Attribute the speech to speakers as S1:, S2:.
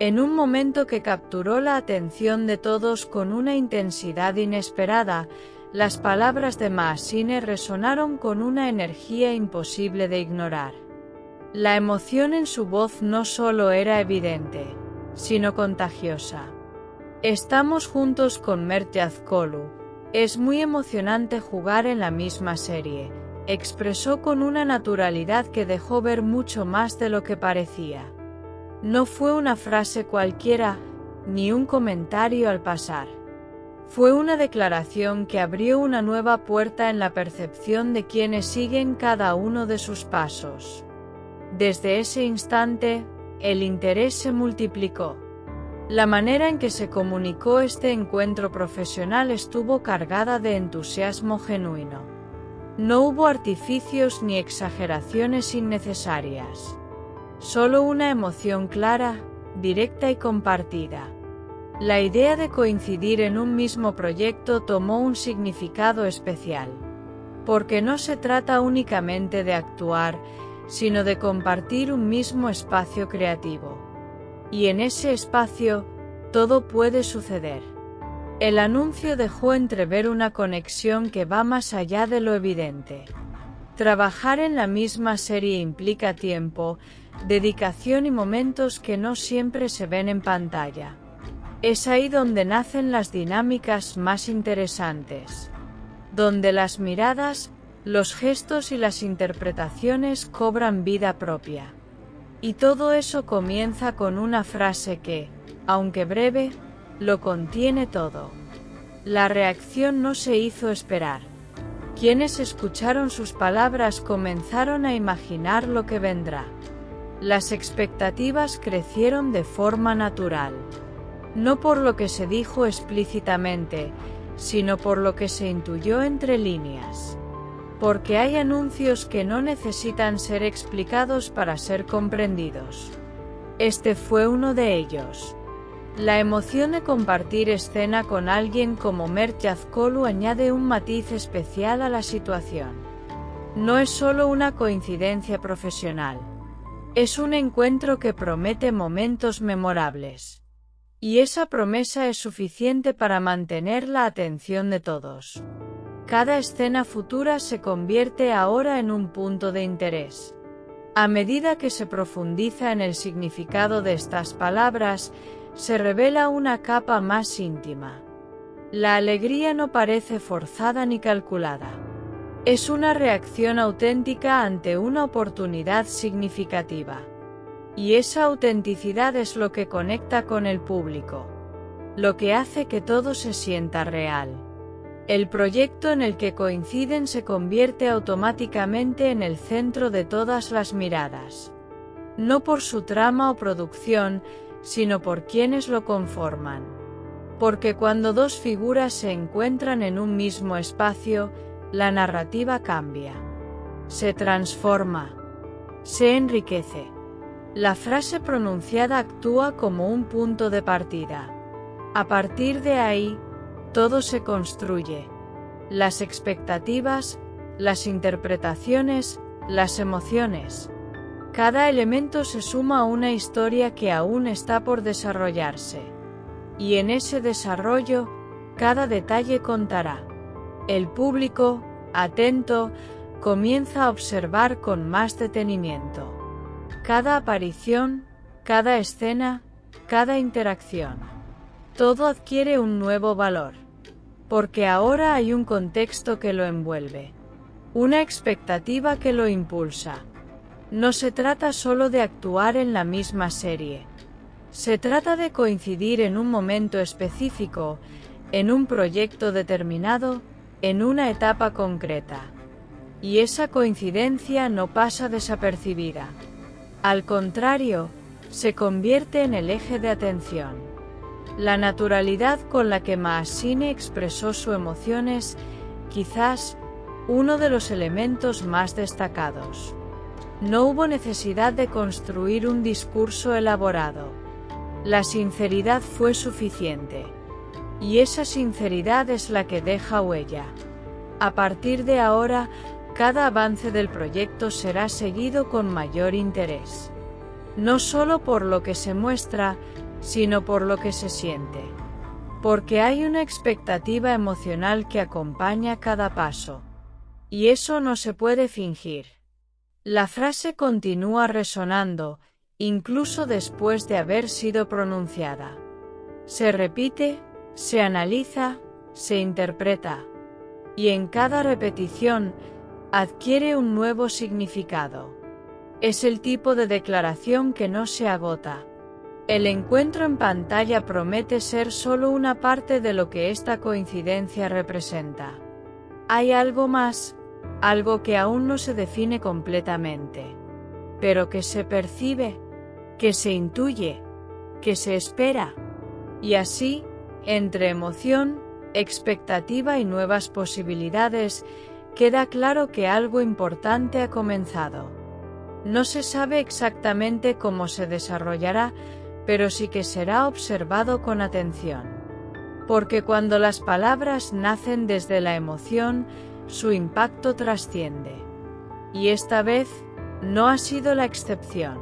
S1: En un momento que capturó la atención de todos con una intensidad inesperada, las palabras de Maasine resonaron con una energía imposible de ignorar. La emoción en su voz no solo era evidente, sino contagiosa. Estamos juntos con Mert Yazghulu. Es muy emocionante jugar en la misma serie, expresó con una naturalidad que dejó ver mucho más de lo que parecía. No fue una frase cualquiera, ni un comentario al pasar. Fue una declaración que abrió una nueva puerta en la percepción de quienes siguen cada uno de sus pasos. Desde ese instante, el interés se multiplicó. La manera en que se comunicó este encuentro profesional estuvo cargada de entusiasmo genuino. No hubo artificios ni exageraciones innecesarias. Solo una emoción clara, directa y compartida. La idea de coincidir en un mismo proyecto tomó un significado especial. Porque no se trata únicamente de actuar, sino de compartir un mismo espacio creativo. Y en ese espacio, todo puede suceder. El anuncio dejó entrever una conexión que va más allá de lo evidente. Trabajar en la misma serie implica tiempo, dedicación y momentos que no siempre se ven en pantalla. Es ahí donde nacen las dinámicas más interesantes. Donde las miradas, los gestos y las interpretaciones cobran vida propia. Y todo eso comienza con una frase que, aunque breve, lo contiene todo. La reacción no se hizo esperar. Quienes escucharon sus palabras comenzaron a imaginar lo que vendrá. Las expectativas crecieron de forma natural. No por lo que se dijo explícitamente, sino por lo que se intuyó entre líneas. Porque hay anuncios que no necesitan ser explicados para ser comprendidos. Este fue uno de ellos. La emoción de compartir escena con alguien como Mert Yazghulu añade un matiz especial a la situación. No es solo una coincidencia profesional. Es un encuentro que promete momentos memorables. Y esa promesa es suficiente para mantener la atención de todos. Cada escena futura se convierte ahora en un punto de interés. A medida que se profundiza en el significado de estas palabras, se revela una capa más íntima. La alegría no parece forzada ni calculada. Es una reacción auténtica ante una oportunidad significativa. Y esa autenticidad es lo que conecta con el público. Lo que hace que todo se sienta real. El proyecto en el que coinciden se convierte automáticamente en el centro de todas las miradas. No por su trama o producción, sino por quienes lo conforman. Porque cuando dos figuras se encuentran en un mismo espacio, la narrativa cambia. Se transforma. Se enriquece. La frase pronunciada actúa como un punto de partida. A partir de ahí, todo se construye. Las expectativas, las interpretaciones, las emociones. Cada elemento se suma a una historia que aún está por desarrollarse. Y en ese desarrollo, cada detalle contará. El público, atento, comienza a observar con más detenimiento. Cada aparición, cada escena, cada interacción. Todo adquiere un nuevo valor. Porque ahora hay un contexto que lo envuelve. Una expectativa que lo impulsa. No se trata solo de actuar en la misma serie. Se trata de coincidir en un momento específico, en un proyecto determinado, en una etapa concreta. Y esa coincidencia no pasa desapercibida. Al contrario, se convierte en el eje de atención. La naturalidad con la que Maasine expresó sus emociones, quizás, uno de los elementos más destacados. No hubo necesidad de construir un discurso elaborado. La sinceridad fue suficiente. Y esa sinceridad es la que deja huella. A partir de ahora, cada avance del proyecto será seguido con mayor interés. No solo por lo que se muestra, sino por lo que se siente. Porque hay una expectativa emocional que acompaña cada paso. Y eso no se puede fingir. La frase continúa resonando, incluso después de haber sido pronunciada. Se repite, se analiza, se interpreta. Y en cada repetición, adquiere un nuevo significado. Es el tipo de declaración que no se agota. El encuentro en pantalla promete ser solo una parte de lo que esta coincidencia representa. Hay algo más, algo que aún no se define completamente, pero que se percibe, que se intuye, que se espera. Y así, entre emoción, expectativa y nuevas posibilidades, queda claro que algo importante ha comenzado. No se sabe exactamente cómo se desarrollará, pero sí que será observado con atención. Porque cuando las palabras nacen desde la emoción, su impacto trasciende. Y esta vez, no ha sido la excepción.